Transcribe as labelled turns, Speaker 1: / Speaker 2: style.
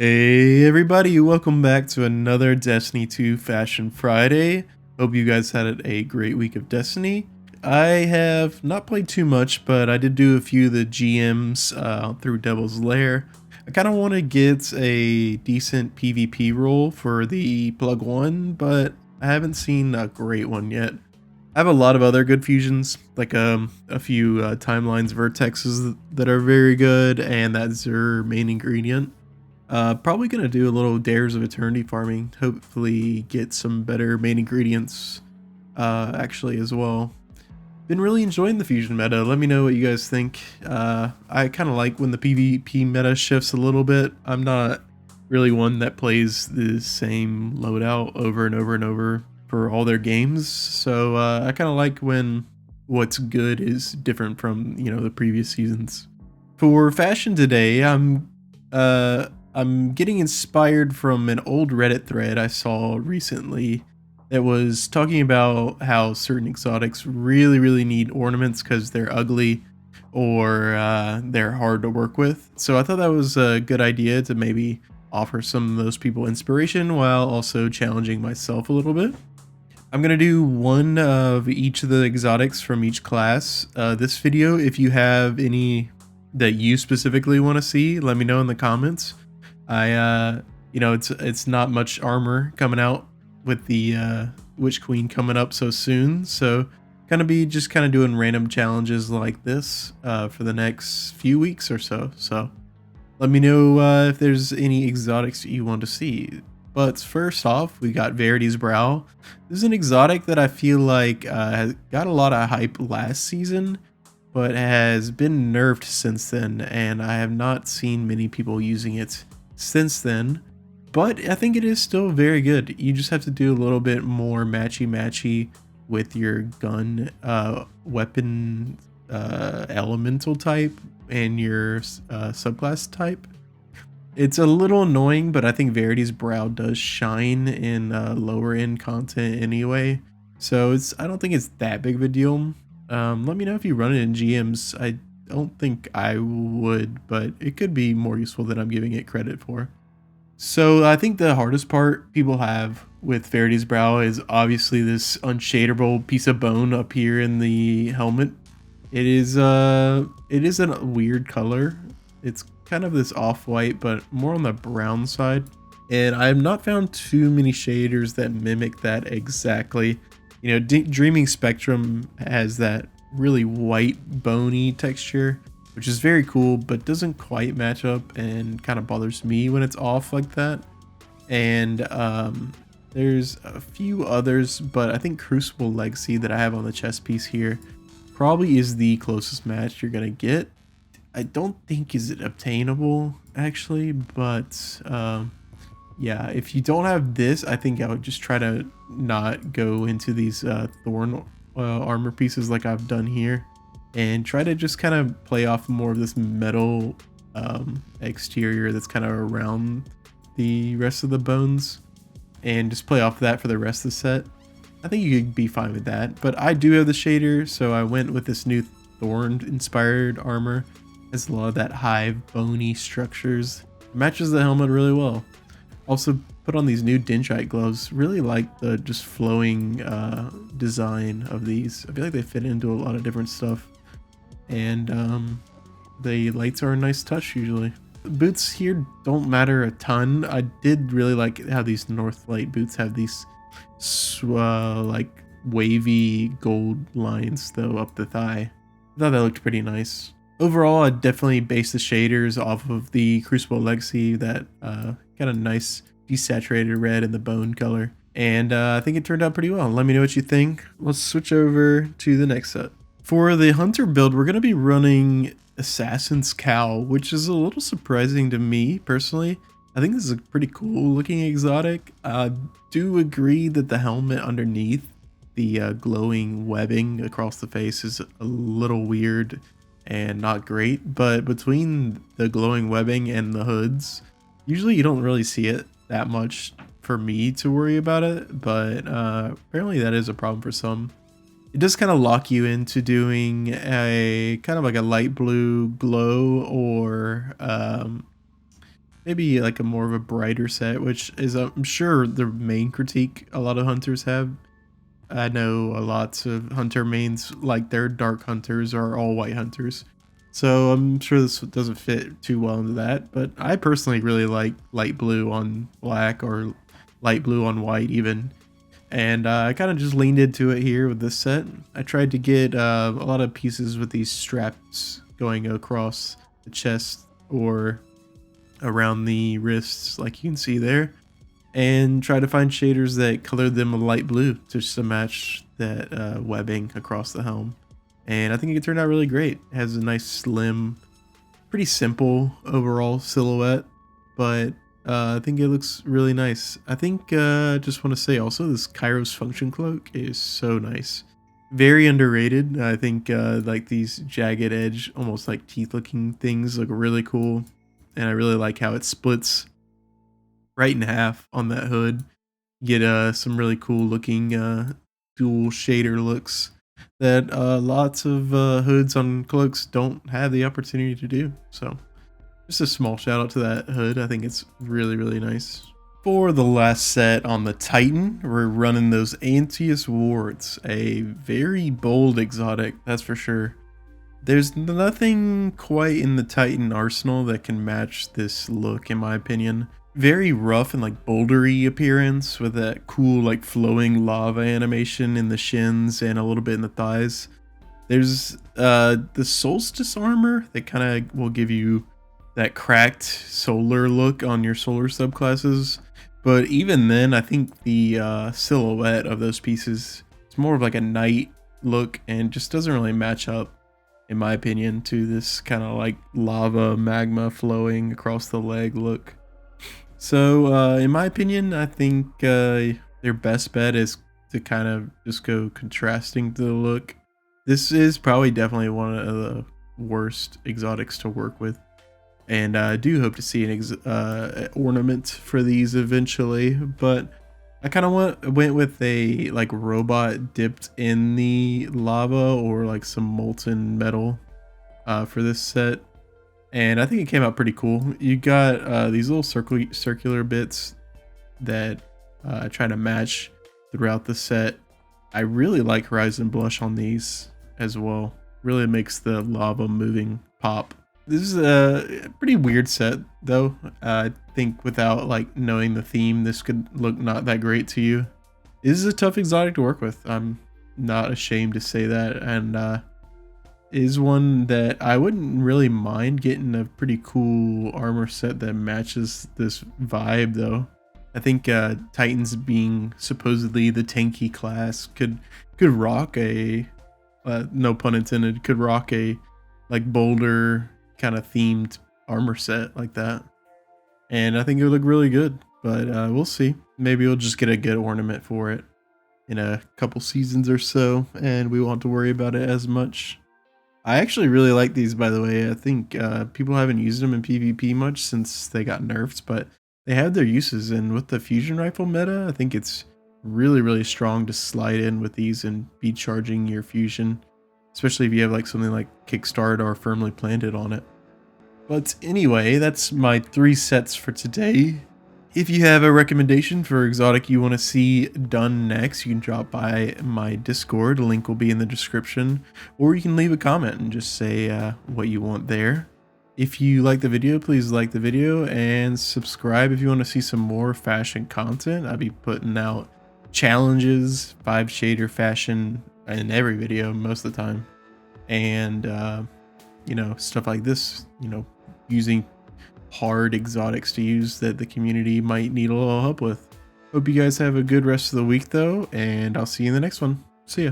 Speaker 1: Hey everybody, welcome back to another Destiny 2 Fashion Friday. Hope you guys had a great week of Destiny. I have not played too much, but I did do a few of the GMs through Devil's Lair. I kind of want to get a decent PvP role for the plug one, but I haven't seen a great one yet. I have a lot of other good fusions, like a few timelines vertexes that are very good, and that Xur main ingredient. Probably gonna do a little Dares of Eternity farming. Hopefully get some better main ingredients actually as well. Been really enjoying the fusion meta. Let me know what you guys think. I kind of like when the PvP meta shifts a little bit. I'm not really one that plays the same loadout over and over and over for all their games. So I kind of like when what's good is different from, the previous seasons. For fashion today, I'm getting inspired from an old Reddit thread I saw recently that was talking about how certain exotics really need ornaments because they're ugly or they're hard to work with. So I thought that was a good idea to maybe offer some of those people inspiration while also challenging myself a little bit. I'm going to do one of each of the exotics from each class. This video, if you have any that you specifically want to see, let me know in the comments. It's not much armor coming out with the Witch Queen coming up so soon, so gonna be just kind of doing random challenges like this for the next few weeks or so. So let me know if there's any exotics you want to see. But first off, we got Verity's Brow. This is an exotic that I feel like has got a lot of hype last season, but has been nerfed since then, and I have not seen many people using it since then, but I think it is still very good. You just have to do a little bit more matchy with your gun weapon elemental type and your subclass type. It's a little annoying, but I think Verity's Brow does shine in lower end content anyway, so I don't think it's that big of a deal. Let me know if you run it in GMs. I don't think I would, but it could be more useful than I'm giving it credit for. So I think the hardest part people have with Verity's Brow is obviously this unshaderable piece of bone up here in the helmet. It is a weird color. It's kind of this off-white, but more on the brown side. And I have not found too many shaders that mimic that exactly. Dreaming Spectrum has that really white bony texture, which is very cool, but doesn't quite match up and kind of bothers me when it's off like that. And there's a few others, but I think Crucible Legacy that I have on the chest piece here probably is the closest match you're gonna get. I don't think is it obtainable actually, but yeah, if you don't have this, I think I would just try to not go into these thorn armor pieces like I've done here, and try to just kind of play off more of this metal exterior that's kind of around the rest of the bones, and just play off that for the rest of the set. I think you could be fine with that, but I do have the shader, so I went with this new thorn inspired armor. Has a lot of that hive bony structures. Matches the helmet really well. Also put on these new Dendrite gloves. Really like the just flowing design of these. I feel like they fit into a lot of different stuff. And the lights are a nice touch usually. The boots here don't matter a ton. I did really like how these Northlight boots have these like wavy gold lines though up the thigh. I thought that looked pretty nice. Overall, I definitely base the shaders off of the Crucible Legacy, that kind of nice desaturated red and the bone color. And I think it turned out pretty well. Let me know what you think. Let's switch over to the next set. For the Hunter build, we're going to be running Assassin's Cowl, which is a little surprising to me personally. I think this is a pretty cool looking exotic. I do agree that the helmet underneath the glowing webbing across the face is a little weird and not great, but between the glowing webbing and the hoods, usually you don't really see it that much for me to worry about it, but apparently that is a problem for some. It does kind of lock you into doing a kind of like a light blue glow, or maybe like a more of a brighter set, which is I'm sure the main critique a lot of hunters have. I know lots of hunter mains like their dark hunters are all white hunters. So I'm sure this doesn't fit too well into that, but I personally really like light blue on black or light blue on white even. And I kind of just leaned into it here with this set. I tried to get a lot of pieces with these straps going across the chest or around the wrists like you can see there, and try to find shaders that colored them a light blue just to match that webbing across the helm. And I think it turned out really great. It has a nice slim, pretty simple overall silhouette, but I think it looks really nice. I think I just want to say also this Kairos function cloak is so nice. Very underrated. I think like these jagged edge, almost like teeth looking things look really cool. And I really like how it splits right in half on that hood. Get some really cool looking dual shader looks that lots of hoods on cloaks don't have the opportunity to do. So just a small shout out to that hood. I think it's really, really nice. For the last set on the Titan, we're running those Antaeus wards, a very bold exotic, that's for sure. There's nothing quite in the Titan arsenal that can match this look in my opinion. Very rough and like bouldery appearance with that cool like flowing lava animation in the shins and a little bit in the thighs. There's the Solstice armor that kind of will give you that cracked solar look on your solar subclasses. But even then, I think the silhouette of those pieces is more of like a night look and just doesn't really match up, in my opinion, to this kind of like lava magma flowing across the leg look. So in my opinion, I think their best bet is to kind of just go contrasting to the look. This is probably definitely one of the worst exotics to work with. And I do hope to see an ornament for these eventually, but I kind of went with a like robot dipped in the lava or like some molten metal for this set, and I think it came out pretty cool. You got these little circular bits that I try to match throughout the set. I really like Horizon Blush on these as well. Really makes the lava moving pop. This is a pretty weird set though. I think without like knowing the theme, this could look not that great to you. This is a tough exotic to work with. I'm not ashamed to say that, and is one that I wouldn't really mind getting a pretty cool armor set that matches this vibe though. I think Titans being supposedly the tanky class could rock a no pun intended, could rock a like boulder kind of themed armor set like that, and I think it would look really good. But we'll see. Maybe we'll just get a good ornament for it in a couple seasons or so, and we won't have to worry about it as much. I actually really like these, by the way. I think people haven't used them in PvP much since they got nerfed, but they have their uses, and with the fusion rifle meta, I think it's really, really strong to slide in with these and be charging your fusion, especially if you have like something like Kickstart or Firmly Planted on it. But anyway, that's my 3 sets for today. If you have a recommendation for exotic you want to see done next, you can drop by my Discord. The link will be in the description, or you can leave a comment and just say what you want there. If you like the video, please like the video and subscribe if you want to see some more fashion content. I'll be putting out challenges, 5 shader fashion in every video most of the time, and you know, stuff like this, you know, using hard exotics to use that the community might need a little help with. Hope you guys have a good rest of the week though, and I'll see you in the next one. See ya.